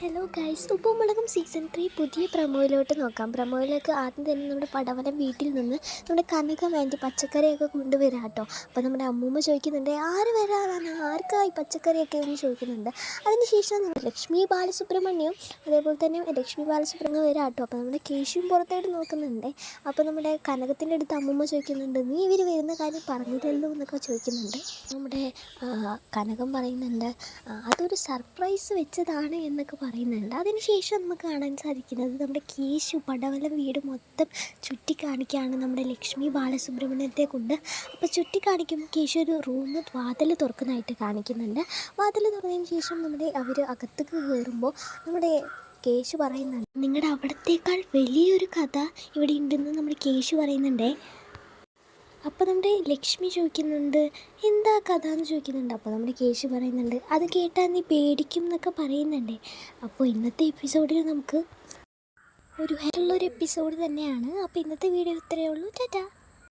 Hello guys, ഉപ്പുമുളകും season 3 പുതിയ പ്രൊമോയിലോട്ട് നോക്കാം. പ്രൊമോയിലേക്ക് ആദ്യം തന്നെ നമ്മുടെ പടവലം വീട്ടിൽ നിന്ന് നമ്മുടെ കനക വേണ്ടി പച്ചക്കറിയൊക്കെ കൊണ്ടുവരാം കേട്ടോ. അപ്പോൾ നമ്മുടെ അമ്മൂമ്മ ചോദിക്കുന്നുണ്ട്, ആര് വരാതാണ്, ആർക്കായി പച്ചക്കറിയൊക്കെ എന്ന് ചോദിക്കുന്നുണ്ട്. അതിനുശേഷം ലക്ഷ്മി ബാലസുബ്രഹ്മണ്യം അതേപോലെ തന്നെ ലക്ഷ്മി ബാലസുബ്രഹ്മണ്യം വരാം കേട്ടോ. അപ്പോൾ നമ്മുടെ കേശുവും പുറത്തായിട്ട് നോക്കുന്നുണ്ട്. അപ്പോൾ നമ്മുടെ കനകത്തിൻ്റെ അടുത്ത് അമ്മൂമ്മ ചോദിക്കുന്നുണ്ട്, നീ ഇവർ വരുന്ന കാര്യം പറഞ്ഞില്ലല്ലോ എന്നൊക്കെ ചോദിക്കുന്നുണ്ട്. നമ്മുടെ കനകം പറയുന്നുണ്ട്, അതൊരു സർപ്രൈസ് വെച്ചതാണ് എന്നൊക്കെ പറയുന്നുണ്ട്. അതിനുശേഷം നമുക്ക് കാണാൻ സാധിക്കുന്നത് നമ്മുടെ കേശു പടവലം വീട് മൊത്തം ചുറ്റിക്കാണിക്കുകയാണ് നമ്മുടെ ലക്ഷ്മി ബാലസുബ്രഹ്മണ്യത്തെ കൊണ്ട്. അപ്പോൾ ചുറ്റിക്കാണിക്കുമ്പോൾ കേശു ഒരു റൂം വാതിൽ തുറക്കുന്നതായിട്ട് കാണിക്കുന്നുണ്ട്. വാതിൽ തുറന്നതിന് ശേഷം അവർ അകത്തേക്ക് കയറുമ്പോൾ നമ്മുടെ കേശു പറയുന്നുണ്ട്, നിങ്ങളുടെ അവിടത്തേക്കാൾ വലിയൊരു കഥ ഇവിടെ ഉണ്ടെന്ന് നമ്മുടെ കേശു പറയുന്നുണ്ടേ. അപ്പോൾ നമ്മുടെ ലക്ഷ്മി ചോദിക്കുന്നുണ്ട്, എന്താ കഥ എന്ന് ചോദിക്കുന്നുണ്ട്. അപ്പോൾ നമ്മുടെ കേശു പറയുന്നുണ്ട്, അത് കേട്ടാൽ നീ പേടിക്കും എന്നൊക്കെ പറയുന്നുണ്ട്. അപ്പോൾ ഇന്നത്തെ എപ്പിസോഡിൽ നമുക്ക് ഒരു ഹെയറുള്ളൊരു എപ്പിസോഡ് തന്നെയാണ്. അപ്പോൾ ഇന്നത്തെ വീഡിയോ ഇത്രയേ ഉള്ളൂ. ടാറ്റാ.